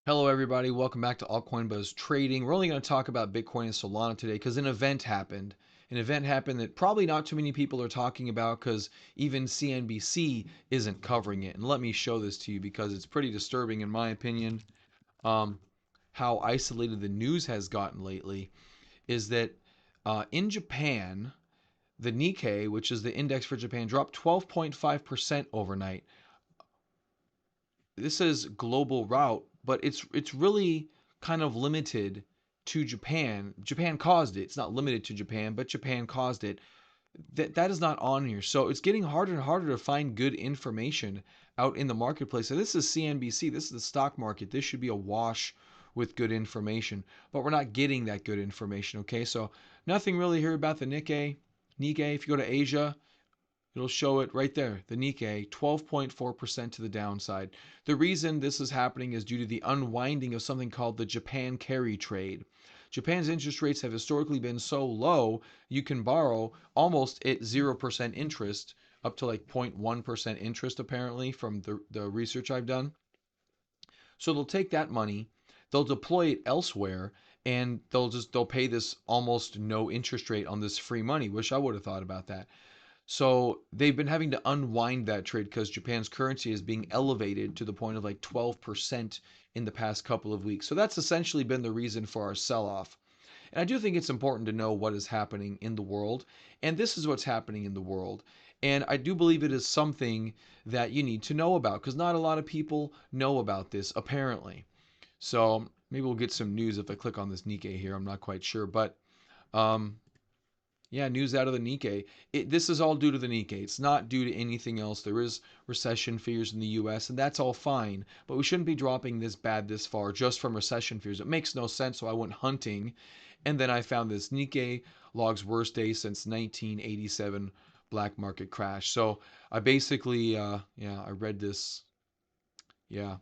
Hello, everybody. Welcome back to Altcoin Buzz Trading. We're only going to talk about Bitcoin and Solana today because an event happened. An event happened that probably not too many people are talking about because even CNBC isn't covering it. And let me show this to you because it's pretty disturbing, in my opinion, um, how isolated the news has gotten lately. Is that in Japan, the Nikkei, which is the index for Japan, dropped 12.5% overnight. This is global route, but it's really kind of limited to Japan. Japan caused it. It's not limited to Japan, but Japan caused it. That is not on here. So it's getting harder and harder to find good information out in the marketplace. So this is CNBC. This is the stock market. This should be a wash with good information, but we're not getting that good information. Okay, so nothing really here about the Nikkei. Nikkei, if you go to Asia, it'll show it right there. The Nikkei, 12.4% to the downside. The reason this is happening is due to the unwinding of something called the Japan carry trade. Japan's interest rates have historically been so low, you can borrow almost at 0% interest, up to like 0.1% interest apparently from the research I've done. So they'll take that money, they'll deploy it elsewhere, and they'll pay this almost no interest rate on this free money. Wish I would have thought about that. So they've been having to unwind that trade because Japan's currency is being elevated to the point of like 12% in the past couple of weeks. So that's essentially been the reason for our sell off. And I do think it's important to know what is happening in the world. And this is what's happening in the world. And I do believe it is something that you need to know about because not a lot of people know about this, apparently. So maybe we'll get some news if I click on this Nikkei here. I'm not quite sure. But um, yeah, news out of the Nikkei. This is all due to the Nikkei. It's not due to anything else. There is recession fears in the U.S., and that's all fine. But we shouldn't be dropping this bad this far just from recession fears. It makes no sense, so I went hunting. And then I found this Nikkei logs worst day since 1987 black market crash. So I basically, I read this. Yeah,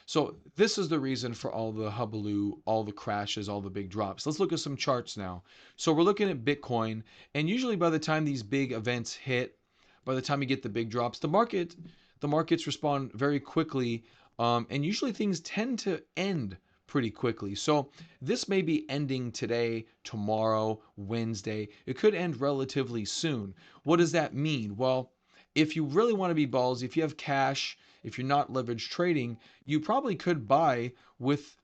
so this is the reason for all the hubbub, all the crashes, all the big drops. Let's look at some charts now. So we're looking at Bitcoin, and usually by the time these big events hit, by the time you get the big drops, the markets respond very quickly, and usually things tend to end pretty quickly. So this may be ending today, tomorrow, Wednesday. It could end relatively soon. What does that mean? Well, if you really want to be ballsy, if you have cash, if you're not leverage trading, you probably could buy with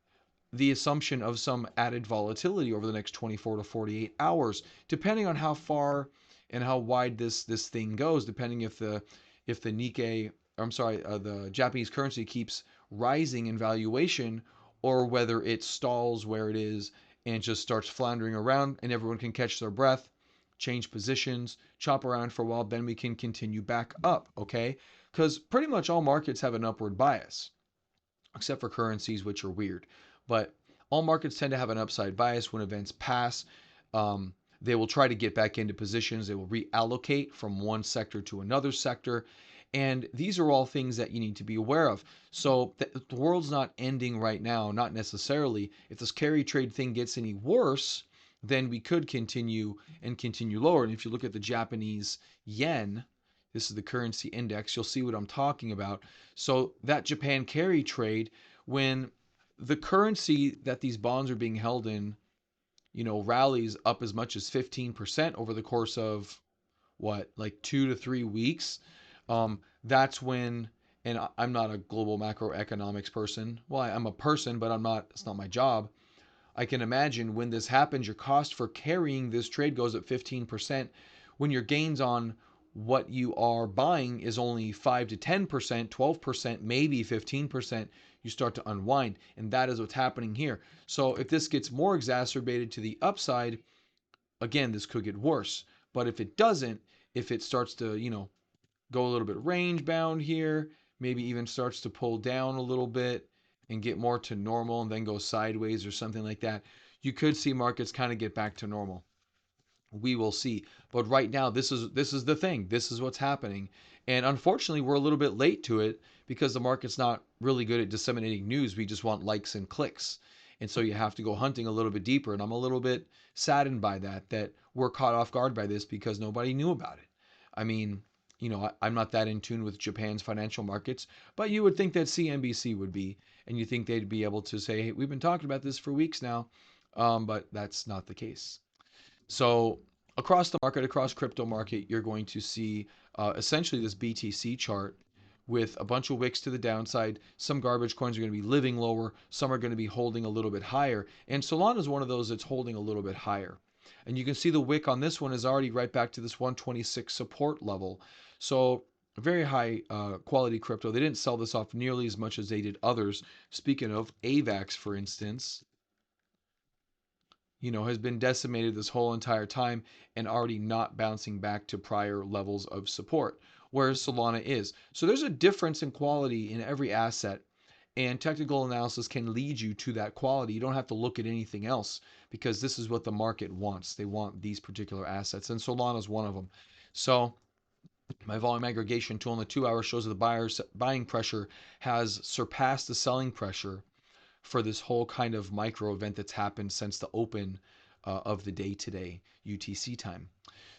the assumption of some added volatility over the next 24 to 48 hours, depending on how far and how wide this thing goes, depending if the Nikkei, I'm sorry, the Japanese currency keeps rising in valuation or whether it stalls where it is and just starts floundering around and everyone can catch their breath, change positions, chop around for a while, then we can continue back up, okay? Because pretty much all markets have an upward bias, except for currencies, which are weird. But all markets tend to have an upside bias when events pass. They will try to get back into positions. They will reallocate from one sector to another sector. And these are all things that you need to be aware of. So the world's not ending right now, not necessarily. If this carry trade thing gets any worse, then we could continue and continue lower. And if you look at the Japanese yen, this is the currency index, you'll see what I'm talking about. So that Japan carry trade, when the currency that these bonds are being held in, rallies up as much as 15% over the course of what, like 2 to 3 weeks, that's when, and I'm not a global macroeconomics person. Well, I'm a person, but I'm not, it's not my job. I can imagine when this happens, your cost for carrying this trade goes up 15%. When your gains on what you are buying is only 5 to 10%, 12%, maybe 15%, you start to unwind. And that is what's happening here. So if this gets more exacerbated to the upside, again, this could get worse. But if it doesn't, if it starts to, go a little bit range bound here, maybe even starts to pull down a little bit and get more to normal and then go sideways or something like that, you could see markets kind of get back to normal. We will see. But right now, this is the thing. This is what's happening. And unfortunately, we're a little bit late to it because the market's not really good at disseminating news. We just want likes and clicks. And so you have to go hunting a little bit deeper. And I'm a little bit saddened by that we're caught off guard by this because nobody knew about it. I mean, I'm not that in tune with Japan's financial markets, but you would think that CNBC would be, and you think they'd be able to say, hey, we've been talking about this for weeks now, but that's not the case. So across the market, across crypto market, you're going to see essentially this BTC chart with a bunch of wicks to the downside. Some garbage coins are going to be living lower. Some are going to be holding a little bit higher. And Solana is one of those that's holding a little bit higher. And you can see the wick on this one is already right back to this 126 support level. So very high quality crypto. They didn't sell this off nearly as much as they did others. Speaking of AVAX, for instance, has been decimated this whole entire time and already not bouncing back to prior levels of support, whereas Solana is. So there's a difference in quality in every asset, and technical analysis can lead you to that quality. You don't have to look at anything else because this is what the market wants. They want these particular assets, and Solana is one of them. So my volume aggregation tool in the 2 hour shows that the buying pressure has surpassed the selling pressure for this whole kind of micro event that's happened since the open of the day today, UTC time.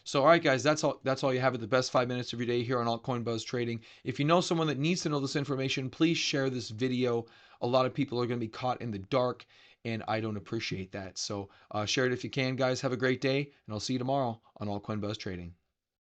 So, all right, guys, that's all. That's all you have at the best 5 minutes of your day here on Altcoin Buzz Trading. If you know someone that needs to know this information, please share this video. A lot of people are going to be caught in the dark, and I don't appreciate that. So, share it if you can, guys. Have a great day, and I'll see you tomorrow on Altcoin Buzz Trading.